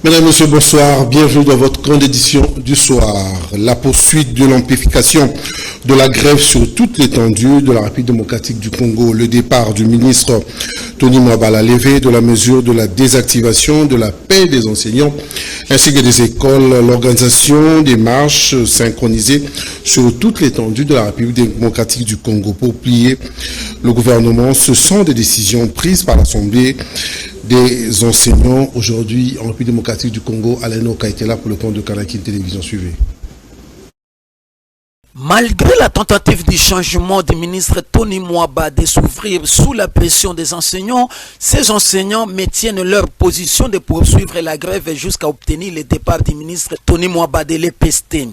Mesdames, Messieurs, bonsoir. Bienvenue dans votre grande édition du soir. La poursuite de l'amplification de la grève sur toute l'étendue de la République démocratique du Congo. Le départ du ministre Tony Mwaba, la levée de la mesure de la désactivation de la paix des enseignants ainsi que des écoles, l'organisation des marches synchronisées sur toute l'étendue de la République démocratique du Congo pour plier le gouvernement. Ce sont des décisions prises par l'Assemblée des enseignants aujourd'hui en République démocratique du Congo. Alain Oka était là pour le compte de Kanaki Télévision. Suivez. Malgré la tentative du changement du ministre Tony Mwaba de s'ouvrir sous la pression des enseignants, ces enseignants maintiennent leur position de poursuivre la grève jusqu'à obtenir le départ du ministre Tony Mwaba de l'EPST.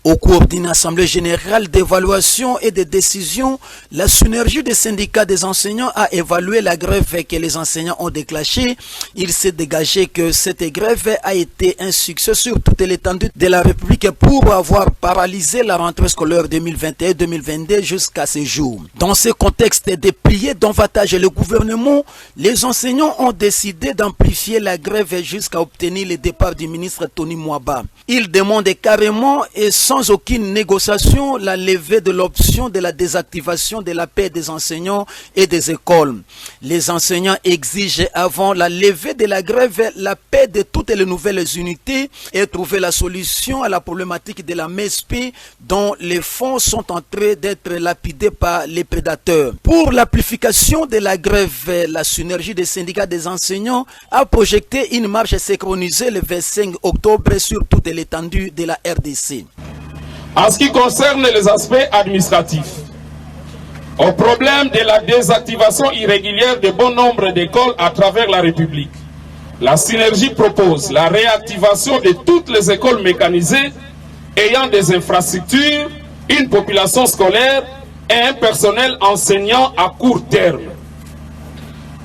Au cours d'une assemblée générale d'évaluation et de décision, la synergie des syndicats des enseignants a évalué la grève que les enseignants ont déclenchée. Il s'est dégagé que cette grève a été un succès sur toute l'étendue de la République pour avoir paralysé la rentrée scolaire 2021-2022 jusqu'à ce jour. Dans ce contexte de plier davantage le gouvernement, les enseignants ont décidé d'amplifier la grève jusqu'à obtenir le départ du ministre Tony Mwaba. Ils demandent carrément et sans aucune négociation la levée de l'option de la désactivation de la paix des enseignants et des écoles. Les enseignants exigent avant la levée de la grève la paix de toutes les nouvelles unités et trouver la solution à la problématique de la MESP dont les fonds sont en train d'être lapidés par les prédateurs. Pour l'amplification de la grève, la synergie des syndicats des enseignants a projeté une marche synchronisée le 25 octobre sur toute l'étendue de la RDC. En ce qui concerne les aspects administratifs, au problème de la désactivation irrégulière de bon nombre d'écoles à travers la République, la synergie propose la réactivation de toutes les écoles mécanisées ayant des infrastructures, une population scolaire et un personnel enseignant à court terme.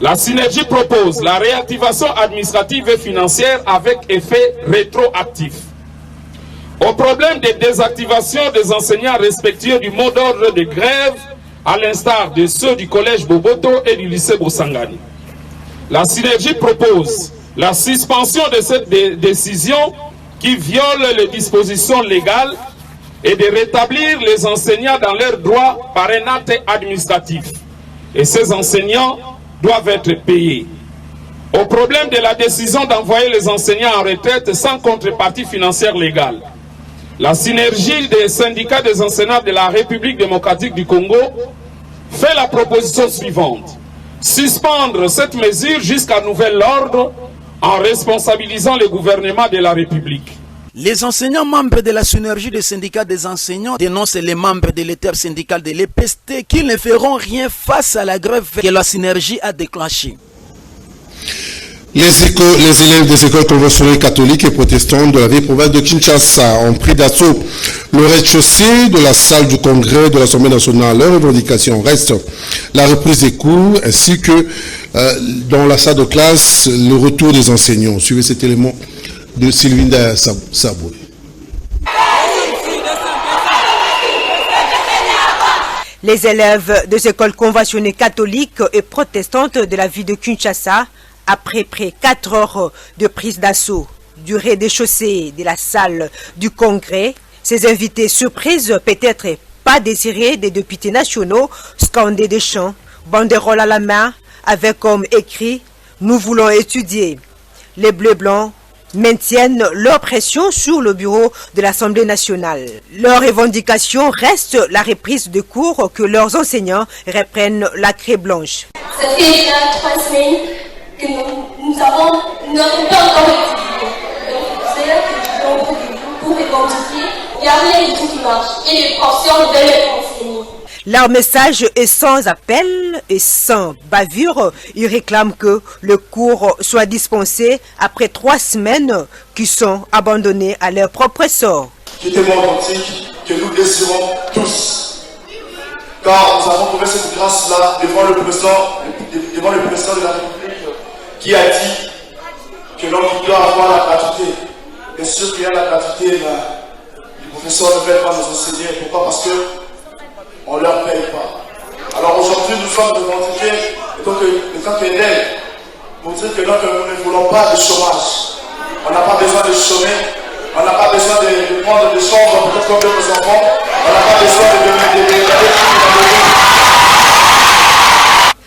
La synergie propose la réactivation administrative et financière avec effet rétroactif. Au problème de désactivation des enseignants respectueux du mot d'ordre de grève, à l'instar de ceux du collège Boboto et du lycée Bosangani, la synergie propose la suspension de cette décision qui viole les dispositions légales et de rétablir les enseignants dans leurs droits par un acte administratif. Et ces enseignants doivent être payés. Au problème de la décision d'envoyer les enseignants en retraite sans contrepartie financière légale, la synergie des syndicats des enseignants de la République démocratique du Congo fait la proposition suivante. Suspendre cette mesure jusqu'à nouvel ordre en responsabilisant le gouvernement de la République. Les enseignants membres de la synergie des syndicats des enseignants dénoncent les membres de l'intersyndicale de l'EPST qui ne feront rien face à la grève que la synergie a déclenchée. Les élèves des écoles conventionnelles catholiques et protestantes de la ville province de Kinshasa ont pris d'assaut le rez-de-chaussée de la salle du congrès de l'Assemblée nationale. Leur revendication reste la reprise des cours ainsi que dans la salle de classe le retour des enseignants. Suivez cet élément de Sylvinda Saboué. Les élèves des écoles conventionnées catholiques et protestantes de la ville de Kinshasa, après près 4 heures de prise d'assaut du rez-de-chaussée de la salle du congrès, ces invités surprises, peut-être pas désirés des députés nationaux, scandaient des chants, banderoles à la main, avec comme écrit « Nous voulons étudier ». Les Bleus-Blancs maintiennent leur pression sur le bureau de l'Assemblée nationale. Leur revendication reste la reprise de cours, que leurs enseignants reprennent la craie blanche. Ça fait déjà 3 semaines que nous n'avons pas encore étudié. Donc c'est là que pour revendiquer, il n'y a rien du tout qui marche. Et les professeurs veulent être enseignés. Leur message est sans appel et sans bavure. Ils réclament que le cours soit dispensé après 3 semaines qui sont abandonnés à leur propre sort. Qui est témoin authentique que nous désirons tous. Car nous avons trouvé cette grâce-là devant le président de la République qui a dit que l'homme doit avoir la gratuité. Bien sûr qu'il y a la gratuité, les professeurs ne veulent pas nous enseigner. Pourquoi? Parce qu'on ne leur paye pas. Alors aujourd'hui, nous sommes revendiqués en tant qu'élèves pour dire que nous ne voulons pas de chômage. On n'a pas besoin de chômer, on n'a pas besoin de prendre des chambres peut-être comme nos enfants, on n'a pas besoin de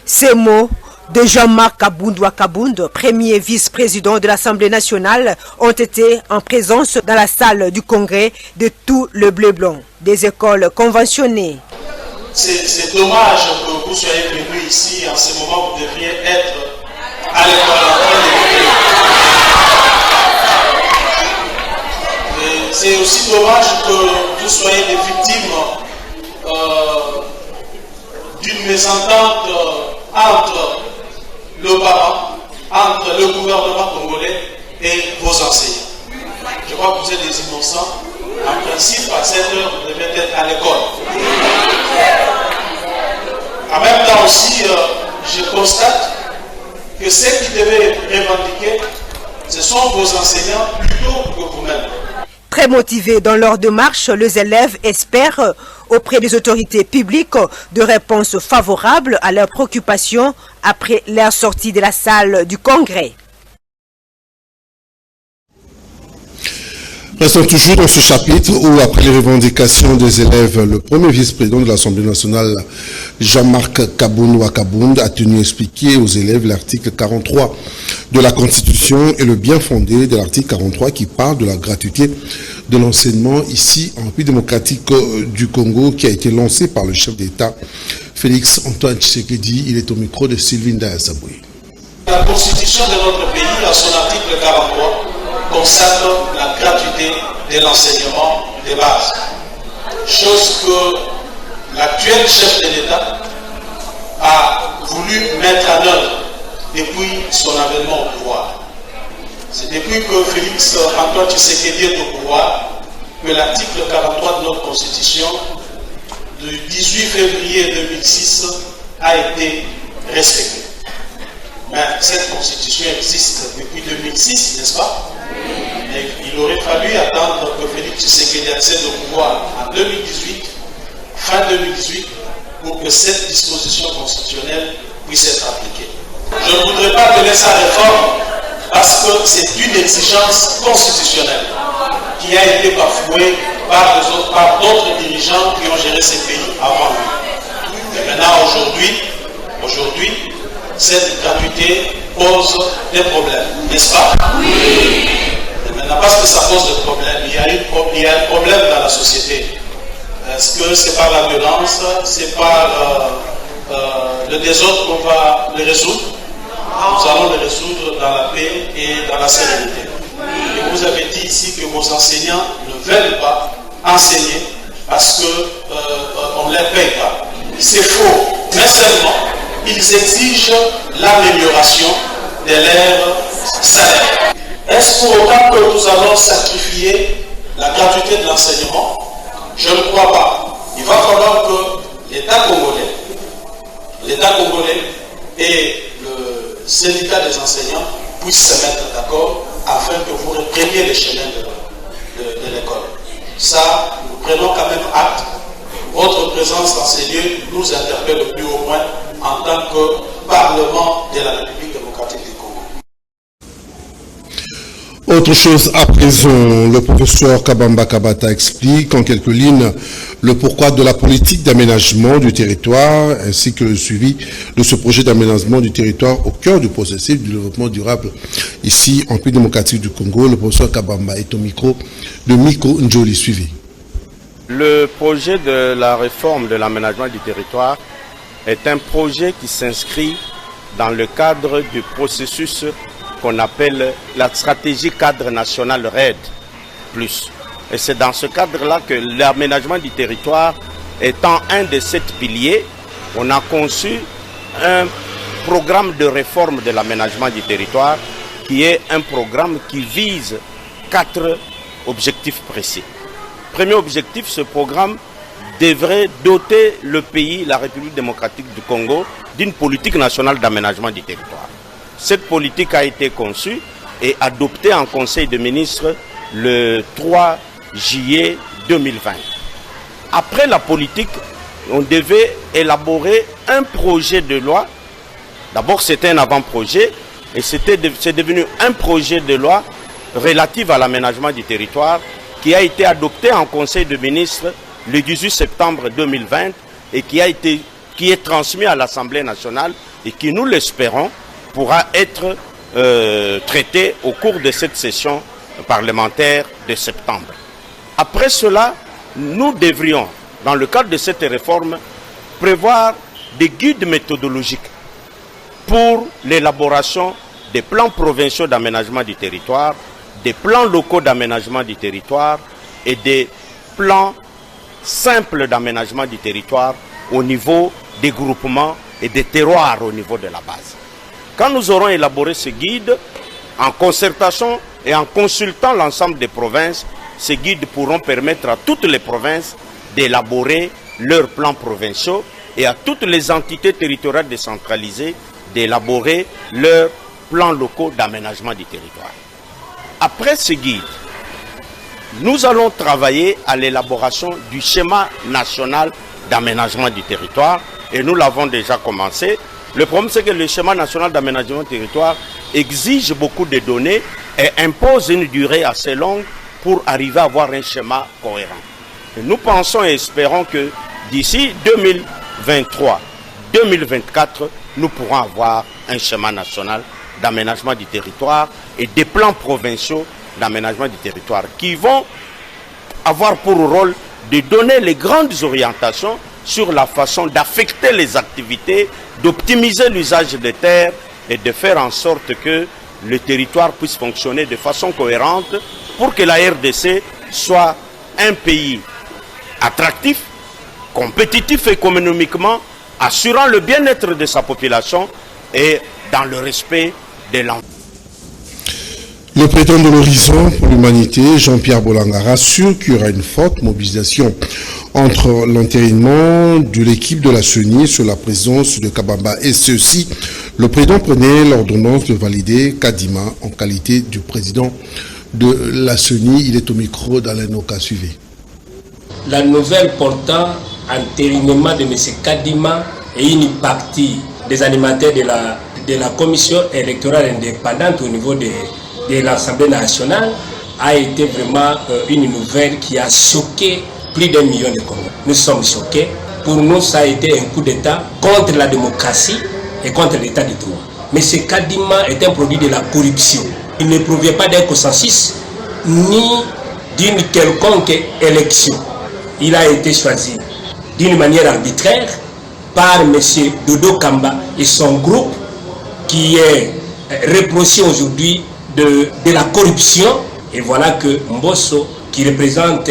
Ces mots de Jean-Marc Kabound, premier vice-président de l'Assemblée nationale, ont été en présence dans la salle du congrès de tout le bleu blanc, des écoles conventionnées. C'est dommage que vous soyez venus ici, en ce moment vous devriez être à l'école en train d'écouter. C'est aussi dommage que vous soyez des victimes d'une mésentente entre le parent, entre le gouvernement congolais et vos enseignants. Je crois que vous êtes des innocents. En principe, à 7 heures, vous devez être à l'école. En même temps aussi, je constate que ceux qui devaient revendiquer, ce sont vos enseignants plutôt que vous-même. Très motivés dans leur démarche, les élèves espèrent auprès des autorités publiques de réponses favorables à leurs préoccupations après leur sortie de la salle du congrès. Restons toujours dans ce chapitre où, après les revendications des élèves, le premier vice-président de l'Assemblée nationale, Jean-Marc Kabound, a tenu à expliquer aux élèves l'article 43 de la Constitution et le bien fondé de l'article 43 qui parle de la gratuité de l'enseignement ici en République démocratique du Congo, qui a été lancé par le chef d'État, Félix Antoine Tshisekedi. Il est au micro de Sylvie Ndayasaboui. La Constitution de notre pays, à son article 43, consacre la gratuité de l'enseignement de base. Chose que l'actuel chef de l'État a voulu mettre en œuvre depuis son avènement au pouvoir. C'est depuis que Félix Antoine Tshisekedi est au pouvoir que l'article 43 de notre Constitution du 18 février 2006 a été respecté. Mais cette Constitution existe depuis 2006, n'est-ce pas? Et il aurait fallu attendre que Félix Tshisekedi accède au pouvoir en 2018, fin 2018, pour que cette disposition constitutionnelle puisse être appliquée. Je ne voudrais pas appeler ça réforme parce que c'est une exigence constitutionnelle qui a été bafouée par d'autres dirigeants qui ont géré ces pays avant lui. Et maintenant, aujourd'hui, cette gratuité pose des problèmes, n'est-ce pas? Oui. Et maintenant, parce que ça pose des problèmes, il y a un problème dans la société. Est-ce que c'est par la violence, c'est par le désordre qu'on va le résoudre? Nous allons le résoudre dans la paix et dans la sérénité. Et vous avez dit ici que vos enseignants ne veulent pas enseigner parce qu'on ne les paye pas. C'est faux. Mais seulement, ils exigent l'amélioration de leur salaire. Est-ce pour autant que nous allons sacrifier la gratuité de l'enseignement? Je ne crois pas. Il va falloir que l'État congolais et le syndicat des enseignants puissent se mettre d'accord afin que vous repreniez les chemins de l'école. Ça, nous prenons quand même acte. Votre présence dans ces lieux nous interpelle au plus haut point en tant que Parlement de la République démocratique du Congo. Autre chose à présent, le professeur Kabamba Kabata explique en quelques lignes le pourquoi de la politique d'aménagement du territoire ainsi que le suivi de ce projet d'aménagement du territoire au cœur du processus du développement durable ici en République démocratique du Congo. Le professeur Kabamba est au micro de Miko Njoli suivi. Le projet de la réforme de l'aménagement du territoire est un projet qui s'inscrit dans le cadre du processus qu'on appelle la stratégie cadre nationale RED+. Et c'est dans ce cadre-là que l'aménagement du territoire étant un de 7 piliers, on a conçu un programme de réforme de l'aménagement du territoire qui est un programme qui vise 4 objectifs précis. Premier objectif, ce programme devrait doter le pays, la République démocratique du Congo, d'une politique nationale d'aménagement du territoire. Cette politique a été conçue et adoptée en Conseil des ministres le 3 juillet 2020. Après la politique, on devait élaborer un projet de loi. D'abord, c'était un avant-projet et c'est devenu un projet de loi relatif à l'aménagement du territoire qui a été adopté en Conseil de ministres le 18 septembre 2020 et qui est transmis à l'Assemblée nationale et qui, nous l'espérons, pourra être traité au cours de cette session parlementaire de septembre. Après cela, nous devrions, dans le cadre de cette réforme, prévoir des guides méthodologiques pour l'élaboration des plans provinciaux d'aménagement du territoire, des plans locaux d'aménagement du territoire et des plans simples d'aménagement du territoire au niveau des groupements et des terroirs au niveau de la base. Quand nous aurons élaboré ce guide, en concertation et en consultant l'ensemble des provinces, ces guides pourront permettre à toutes les provinces d'élaborer leurs plans provinciaux et à toutes les entités territoriales décentralisées d'élaborer leurs plans locaux d'aménagement du territoire. Après ce guide, nous allons travailler à l'élaboration du schéma national d'aménagement du territoire et nous l'avons déjà commencé. Le problème, c'est que le schéma national d'aménagement du territoire exige beaucoup de données et impose une durée assez longue pour arriver à avoir un schéma cohérent. Et nous pensons et espérons que d'ici 2023-2024, nous pourrons avoir un schéma national d'aménagement du territoire et des plans provinciaux d'aménagement du territoire qui vont avoir pour rôle de donner les grandes orientations sur la façon d'affecter les activités, d'optimiser l'usage des terres et de faire en sorte que le territoire puisse fonctionner de façon cohérente pour que la RDC soit un pays attractif, compétitif économiquement, assurant le bien-être de sa population et dans le respect de l'environnement. Le président de l'Horizon pour l'Humanité, Jean-Pierre Bolanga, rassure qu'il y aura une forte mobilisation entre l'entérinement de l'équipe de la CENI sur la présence de Kabamba. Et ceci, le président prenait l'ordonnance de valider Kadima en qualité du président de la CENI. Il est au micro d'Alain Oka. Suivez. La nouvelle portant entérinement de M. Kadima et une partie des animateurs de la commission électorale indépendante au niveau de l'Assemblée nationale a été vraiment une nouvelle qui a choqué plus d'1 million de Congolais. Nous sommes choqués. Pour nous, ça a été un coup d'État contre la démocratie et contre l'État de droit. Mais ce Kadima est un produit de la corruption. Il ne provient pas d'un consensus ni d'une quelconque élection. Il a été choisi d'une manière arbitraire par M. Dodo Kamba et son groupe qui est reproché aujourd'hui de la corruption. Et voilà que Mbosso, qui représente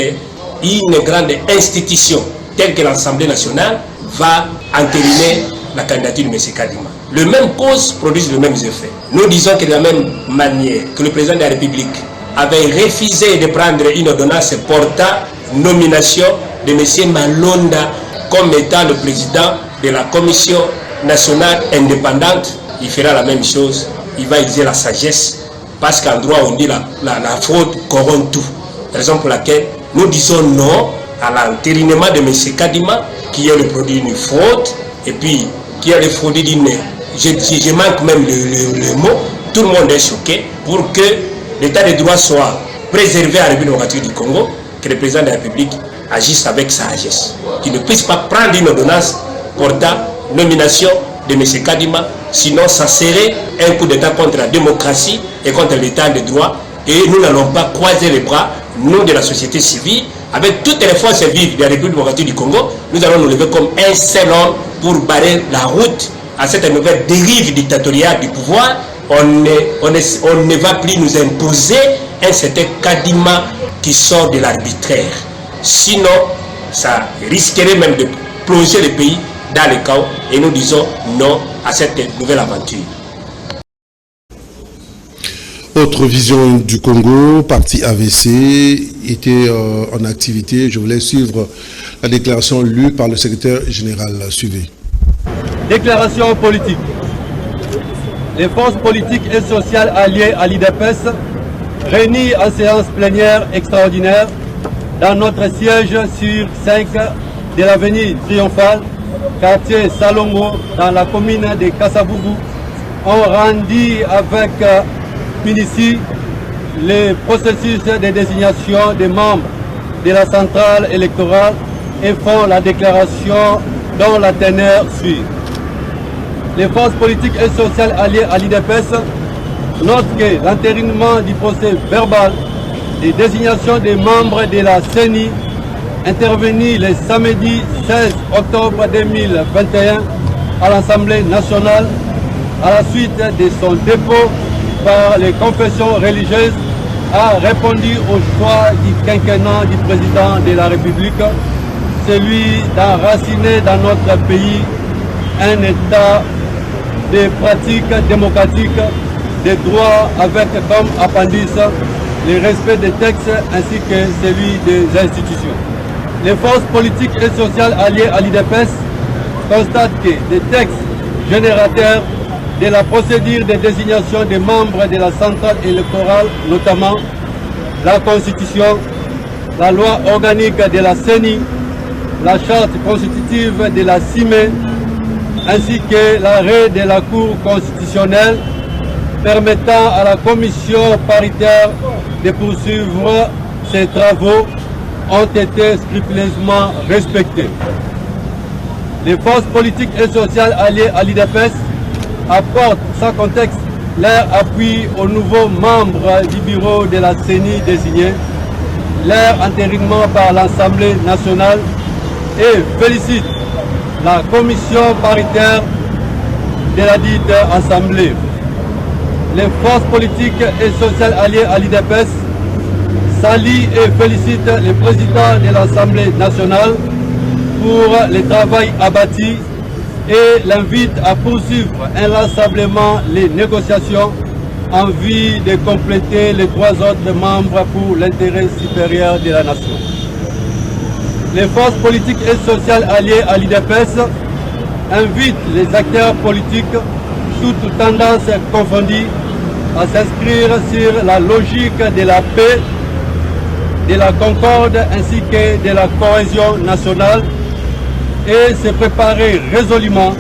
une grande institution telle que l'Assemblée nationale, va entériner la candidature de M. Kadima. Le même cause produit les mêmes effets. Nous disons que de la même manière que le président de la République avait refusé de prendre une ordonnance portant nomination de M. Malonda comme étant le président de la Commission nationale indépendante, il fera la même chose. Il va utiliser la sagesse, parce qu'en droit on dit la fraude corrompt tout. Raison pour laquelle nous disons non à l'entérinement de M. Kadima, qui est le produit d'une fraude, et puis qui est le produit d'une... Je manque même le mot. Tout le monde est choqué pour que l'état de droit soit préservé à la République démocratique du Congo, que le président de la République agisse avec sagesse, qu'il ne puisse pas prendre une ordonnance portant nomination de M. Kadima, sinon ça serait un coup d'État contre la démocratie et contre l'état de droit. Et nous n'allons pas croiser les bras, nous de la société civile, avec toutes les forces vives de la République démocratique du Congo, nous allons nous lever comme un seul homme pour barrer la route à cette nouvelle dérive dictatoriale du pouvoir. On ne va plus nous imposer un certain Kadima qui sort de l'arbitraire. Sinon, ça risquerait même de plonger le pays dans le chaos. Et nous disons non à cette nouvelle aventure. Autre vision du Congo, parti AVC, était en activité. Je voulais suivre la déclaration lue par le secrétaire général. Suivez. Déclaration politique. Les forces politiques et sociales alliées à l'IDPS réunis en séance plénière extraordinaire dans notre siège sur 5 de l'avenue Triomphale, quartier Salongo, dans la commune de Kassabougou, ont rendu avec minutie le processus de désignation des membres de la centrale électorale et font la déclaration dont la teneur suit. Les forces politiques et sociales alliées à l'IDPS notent que l'entérinement du procès verbal de désignation des membres de la CENI intervenu le samedi 16 octobre 2021 à l'Assemblée nationale à la suite de son dépôt par les confessions religieuses a répondu au choix du quinquennat du président de la République, celui d'enraciner dans notre pays un état de pratiques démocratiques, des droits avec comme appendice le respect des textes ainsi que celui des institutions. Les forces politiques et sociales alliées à l'IDPS constatent que des textes générateurs de la procédure de désignation des membres de la centrale électorale, notamment la Constitution, la loi organique de la CENI, la charte constitutive de la CIME, ainsi que l'arrêt de la Cour constitutionnelle permettant à la commission paritaire de poursuivre ses travaux ont été scrupuleusement respectés. Les forces politiques et sociales alliées à l'IDPS apportent sans contexte leur appui aux nouveaux membres du bureau de la CENI désignés, leur entérinement par l'Assemblée nationale et félicitent la commission paritaire de la dite Assemblée. Les forces politiques et sociales alliées à l'IDPS saluent et félicitent le président de l'Assemblée nationale pour le travail abattu et l'invitent à poursuivre inlassablement les négociations en vue de compléter les 3 autres membres pour l'intérêt supérieur de la nation. Les forces politiques et sociales alliées à l'IDPS invitent les acteurs politiques, toutes tendances confondues, à s'inscrire sur la logique de la paix, de la concorde ainsi que de la cohésion nationale et se préparer résolument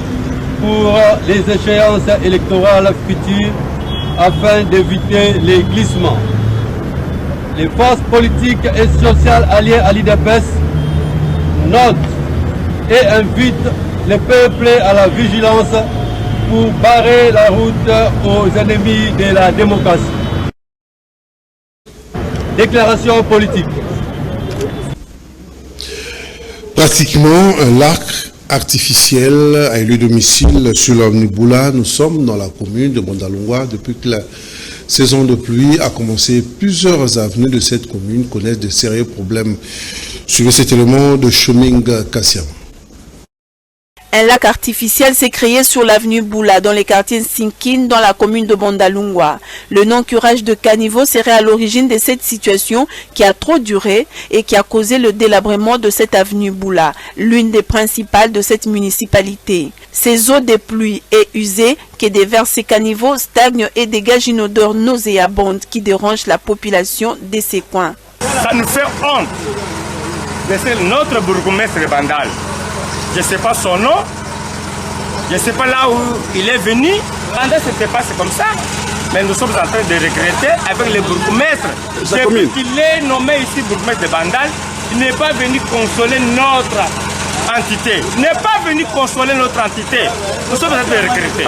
pour les échéances électorales futures afin d'éviter les glissements. Les forces politiques et sociales alliées à l'IDPS notent et invitent le peuple à la vigilance pour barrer la route aux ennemis de la démocratie. Déclaration politique. Pratiquement un lac artificiel a eu lieu domicile sur l'avenue Boula. Nous sommes dans la commune de Bondalungwa. Depuis que la saison de pluie a commencé, plusieurs avenues de cette commune connaissent de sérieux problèmes. Suivez cet élément de Choming Kassian. Un lac artificiel s'est créé sur l'avenue Boula, dans les quartiers Sinkin, dans la commune de Bondalungwa. Le non-curage de caniveau serait à l'origine de cette situation qui a trop duré et qui a causé le délabrement de cette avenue Boula, l'une des principales de cette municipalité. Ces eaux de pluie et usées qui déversent ces caniveaux stagnent et dégagent une odeur nauséabonde qui dérange la population de ces coins. Ça nous fait honte de ser notre bourgmestre Bandal. Je ne sais pas son nom, je ne sais pas là où il est venu. Pendant ce n'était pas comme ça, mais nous sommes en train de regretter avec le bourgmestre. Depuis qu'il est nommé ici bourgmestre de Bandal, il n'est pas venu consoler notre entité. Il n'est pas venu consoler notre entité. Nous sommes en train de regretter.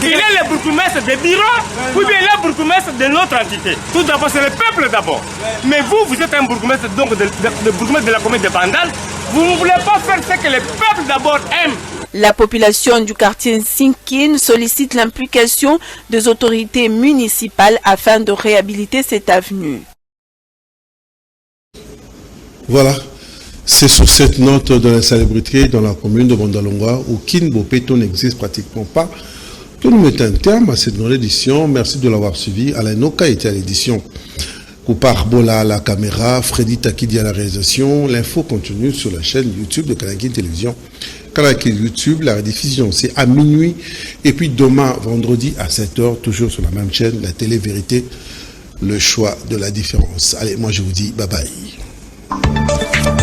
Il est le bourgmestre de Biro ou bien le bourgmestre de notre entité. Tout d'abord, c'est le peuple d'abord. Mais vous êtes un bourgmestre donc de bourgmestre de la commune de Bandal. Vous ne voulez pas faire ce que le peuple d'abord aime. La population du quartier Sinkin sollicite l'implication des autorités municipales afin de réhabiliter cette avenue. Voilà, c'est sur cette note de la célébrité dans la commune de Bondalungwa où Kinbopeto n'existe pratiquement pas. Tout nous met un terme à cette nouvelle édition. Merci de l'avoir suivi. Alain Noka était à l'édition. Koupar Bola à la caméra, Freddy Takidi à la réalisation. L'info continue sur la chaîne YouTube de Kanakin Télévision. Kanakin YouTube, la rediffusion c'est à minuit. Et puis demain, vendredi à 7h, toujours sur la même chaîne, la télé-vérité. le choix de la différence. Allez, moi je vous dis bye bye.